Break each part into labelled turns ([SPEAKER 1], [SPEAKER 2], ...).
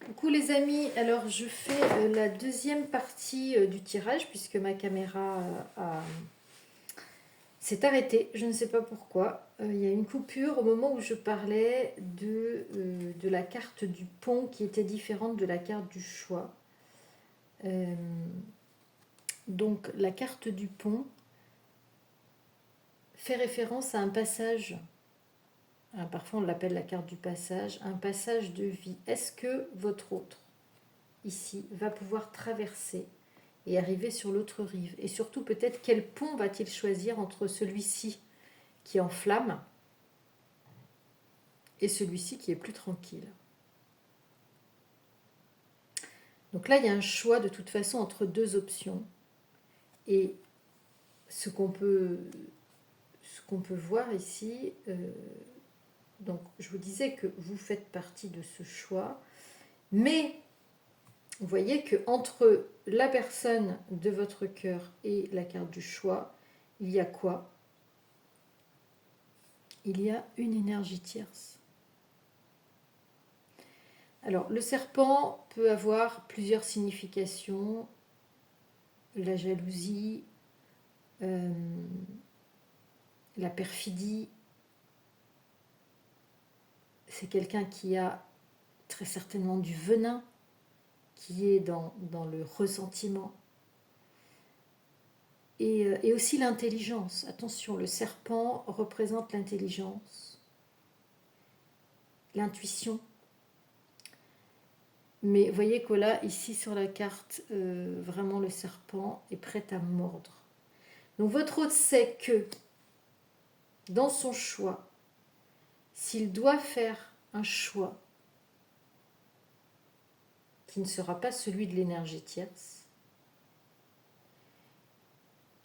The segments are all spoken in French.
[SPEAKER 1] Coucou les amis, alors je fais la deuxième partie du tirage puisque ma caméra s'est arrêtée, je ne sais pas pourquoi. Il y a une coupure au moment où je parlais de la carte du pont qui était différente de la carte du choix. Euh, donc la carte du pont fait référence à un passage, parfois on l'appelle la carte du passage, un passage de vie. Est-ce que votre autre, ici, va pouvoir traverser et arriver sur l'autre rive? Et surtout, peut-être, quel pont va-t-il choisir entre celui-ci qui est en flamme et celui-ci qui est plus tranquille? Donc là, il y a un choix de toute façon entre deux options. Et ce qu'on peut voir ici, donc je vous disais que vous faites partie de ce choix, mais vous voyez que entre la personne de votre cœur et la carte du choix, il y a quoi? Il y a une énergie tierce. Alors, le serpent peut avoir plusieurs significations. La jalousie, euh, la perfidie. C'est quelqu'un qui a très certainement du venin, qui est dans le ressentiment. Et aussi l'intelligence. Attention, le serpent représente l'intelligence, l'intuition. Mais vous voyez que là, ici sur la carte, vraiment le serpent est prêt à mordre. Donc votre hôte sait que dans son choix, s'il doit faire un choix qui ne sera pas celui de l'énergie tierce,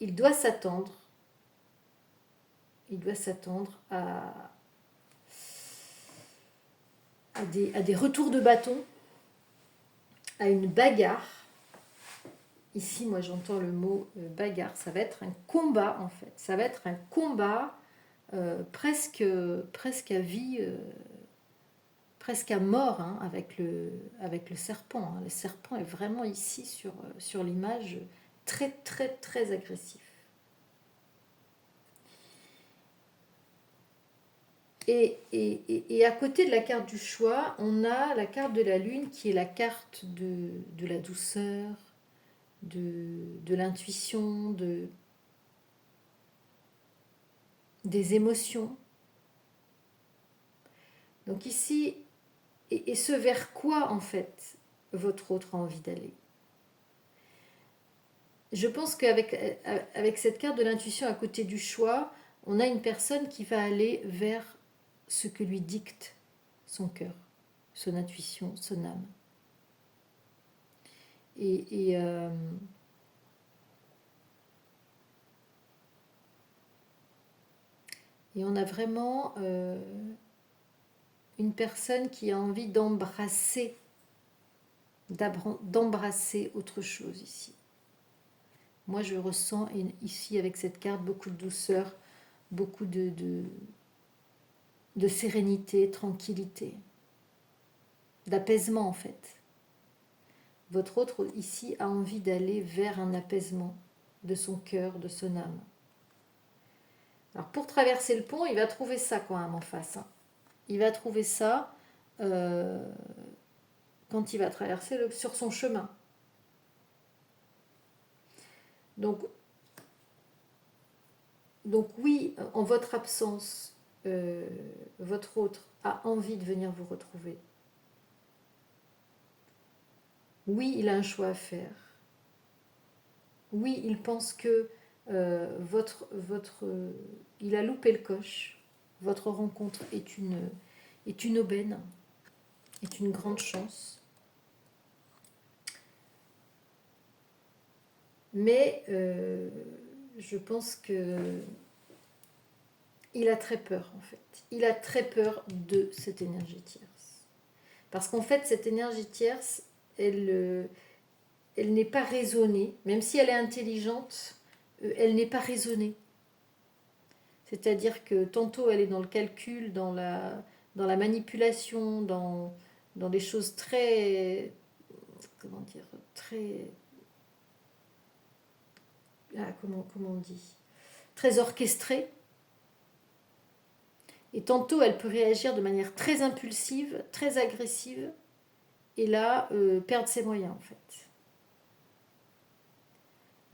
[SPEAKER 1] il doit s'attendre à des retours de bâton, à une bagarre. Ici, moi, j'entends le mot bagarre. Ça va être un combat, en fait. Ça va être un combat presque à vie, presque à mort, hein, avec le serpent. Hein. Le serpent est vraiment ici sur l'image très, très, très agressif. Et à côté de la carte du choix, on a la carte de la lune qui est la carte de la douceur, de l'intuition, des émotions. Donc ici, et ce vers quoi en fait votre autre a envie d'aller? Je pense qu'avec cette carte de l'intuition à côté du choix, on a une personne qui va aller vers ce que lui dicte son cœur, son intuition, son âme. Et on a vraiment une personne qui a envie d'embrasser autre chose ici. Moi, je ressens ici, avec cette carte, beaucoup de douceur, beaucoup de sérénité, tranquillité, d'apaisement en fait. Votre autre ici a envie d'aller vers un apaisement de son cœur, de son âme. Alors pour traverser le pont, il va trouver ça quand même en face. Hein. Il va trouver ça quand il va traverser sur son chemin. Donc oui, en votre absence, votre autre a envie de venir vous retrouver. Oui, il a un choix à faire. Oui, il pense que il a loupé le coche. Votre rencontre est une aubaine, est une grande chance. Mais je pense que il a très peur en fait. Il a très peur de cette énergie tierce. Parce qu'en fait, cette énergie tierce, elle n'est pas raisonnée. Même si elle est intelligente, elle n'est pas raisonnée. C'est-à-dire que tantôt elle est dans le calcul, dans la manipulation, dans dans des choses très, comment dire, très, comment on dit, très orchestrées. Et tantôt, elle peut réagir de manière très impulsive, très agressive, et là, perdre ses moyens, en fait.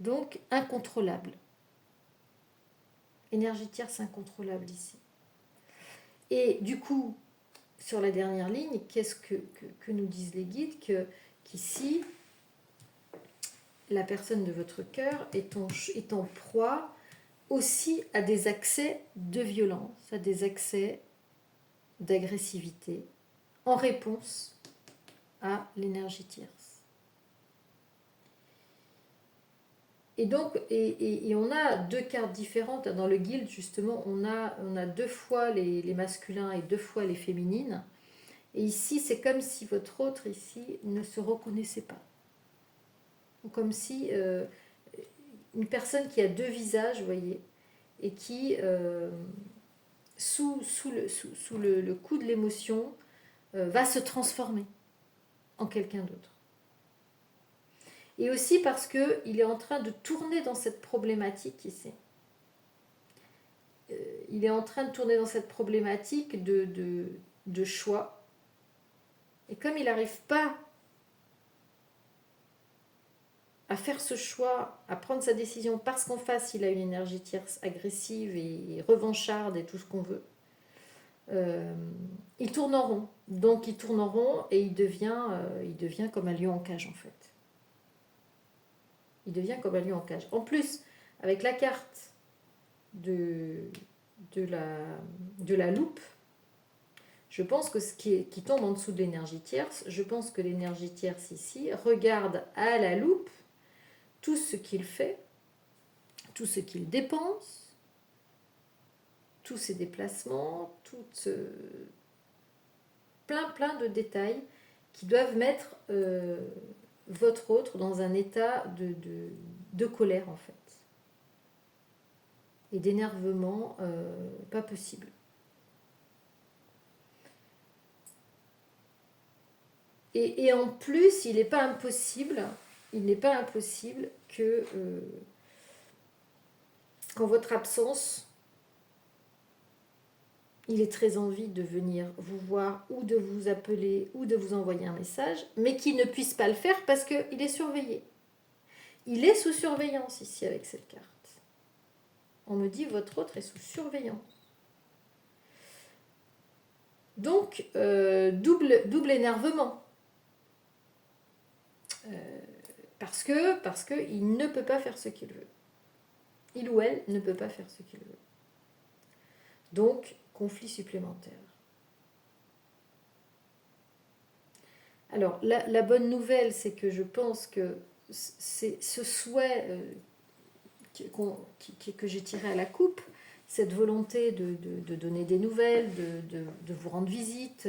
[SPEAKER 1] Donc, incontrôlable. Énergie tierce incontrôlable ici. Et du coup, sur la dernière ligne, qu'est-ce que nous disent les guides? Qu'ici, la personne de votre cœur est en proie aussi à des accès de violence, à des accès d'agressivité, en réponse à l'énergie tierce. Et donc, et on a deux cartes différentes. Dans le guild, justement, on a deux fois les masculins et deux fois les féminines. Et ici, c'est comme si votre autre, ici, ne se reconnaissait pas. Comme si une personne qui a deux visages, vous voyez, et qui, sous le coup de l'émotion, va se transformer en quelqu'un d'autre. Et aussi parce qu'il est en train de tourner dans cette problématique ici. Il est en train de tourner dans cette problématique de choix. Et comme il n'arrive pas à faire ce choix, à prendre sa décision, parce qu'en face, il a une énergie tierce agressive et revancharde et tout ce qu'on veut, il tourne en rond. Donc il tourne en rond et il devient comme un lion en cage, en fait. Il devient comme un lion en cage. En plus, avec la carte de la loupe, je pense que ce qui tombe en dessous de l'énergie tierce, je pense que l'énergie tierce ici regarde à la loupe tout ce qu'il fait, tout ce qu'il dépense, tous ses déplacements, plein de détails qui doivent mettre votre autre dans un état de colère, en fait, et d'énervement pas possible. Et en plus, il n'est pas impossible que, qu'en votre absence, il ait très envie de venir vous voir ou de vous appeler ou de vous envoyer un message, mais qu'il ne puisse pas le faire parce qu'il est surveillé. Il est sous surveillance ici avec cette carte. On me dit votre autre est sous surveillance. Donc, double énervement. Parce que il ne peut pas faire ce qu'il veut. Il ou elle ne peut pas faire ce qu'il veut. Donc, conflit supplémentaire. Alors, la bonne nouvelle, c'est que je pense que c'est ce souhait que j'ai tiré à la coupe, cette volonté de donner des nouvelles, de vous rendre visite,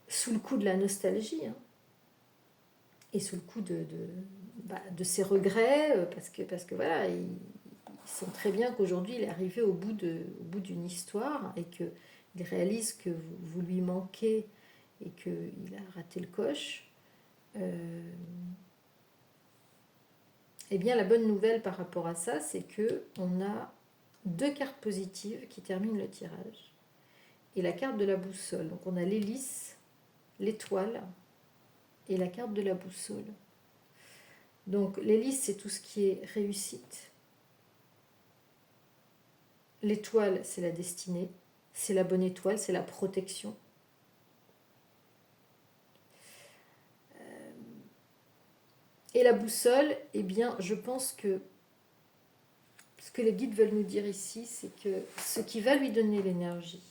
[SPEAKER 1] sous le coup de la nostalgie, hein, et sous le coup de ses regrets, parce que voilà, ils sentent très bien qu'aujourd'hui il est arrivé au bout d'une histoire et qu'il réalise que vous lui manquez et qu'il a raté le coche. Eh bien, la bonne nouvelle par rapport à ça, c'est que on a deux cartes positives qui terminent le tirage. Et la carte de la boussole. Donc on a l'hélice, l'étoile et la carte de la boussole. Donc l'hélice, c'est tout ce qui est réussite. L'étoile, c'est la destinée. C'est la bonne étoile, c'est la protection. Et la boussole, eh bien, je pense que ce que les guides veulent nous dire ici, c'est que ce qui va lui donner l'énergie,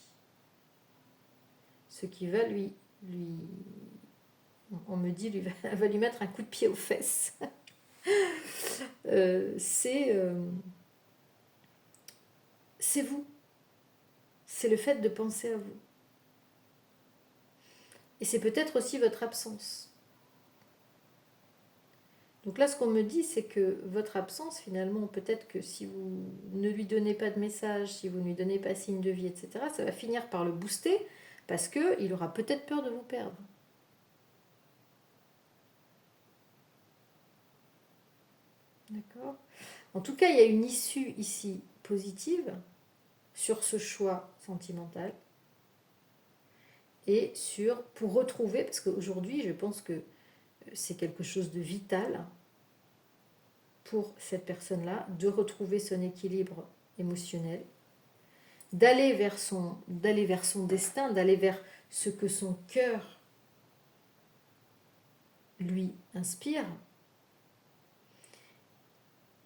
[SPEAKER 1] ce qui va on me dit, va lui mettre un coup de pied aux fesses, c'est vous. C'est le fait de penser à vous. Et c'est peut-être aussi votre absence. Donc là, ce qu'on me dit, c'est que votre absence, finalement, peut-être que si vous ne lui donnez pas de message, si vous ne lui donnez pas signe de vie, etc., ça va finir par le booster, parce qu'il aura peut-être peur de vous perdre. D'accord? En tout cas, il y a une issue ici positive sur ce choix sentimental et pour retrouver, parce qu'aujourd'hui, je pense que c'est quelque chose de vital pour cette personne-là, de retrouver son équilibre émotionnel, d'aller vers son destin, d'aller vers ce que son cœur lui inspire,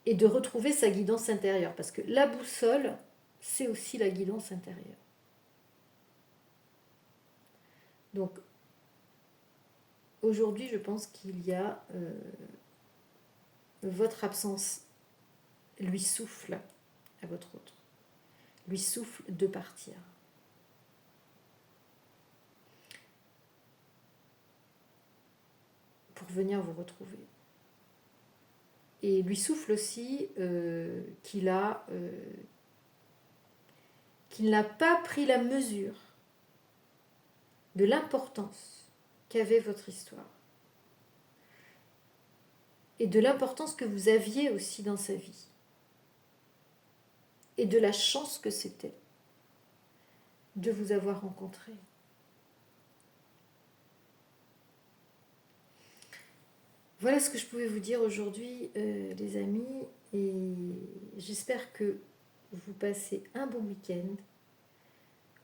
[SPEAKER 1] et de retrouver sa guidance intérieure, parce que la boussole, c'est aussi la guidance intérieure. Donc, aujourd'hui, je pense qu'il y a votre absence lui souffle à votre autre, lui souffle de partir. Pour venir vous retrouver. Et lui souffle aussi qu'il n'a pas pris la mesure de l'importance qu'avait votre histoire et de l'importance que vous aviez aussi dans sa vie et de la chance que c'était de vous avoir rencontré. Voilà ce que je pouvais vous dire aujourd'hui, les amis, et j'espère que vous passez un bon week-end.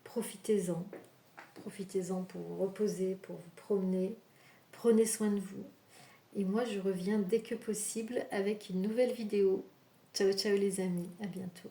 [SPEAKER 1] Profitez-en. Profitez-en pour vous reposer, pour vous promener. Prenez soin de vous. Et moi, je reviens dès que possible avec une nouvelle vidéo. Ciao, ciao les amis. À bientôt.